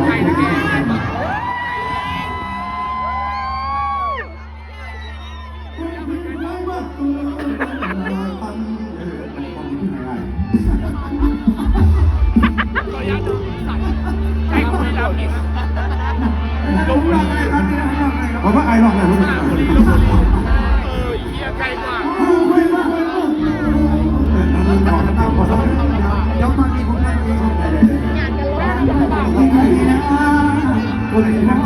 ใครนะแกก็ยัดใจเขาไม่รับอีกลงรักอะไรครับเนี่ยผมว่าไอ้หรอกนะเฮียไกลกว่าแล้วมามีคนนั่งมีคนไหนเลยงานกันแล้วคนไหนนะคนไหนนะ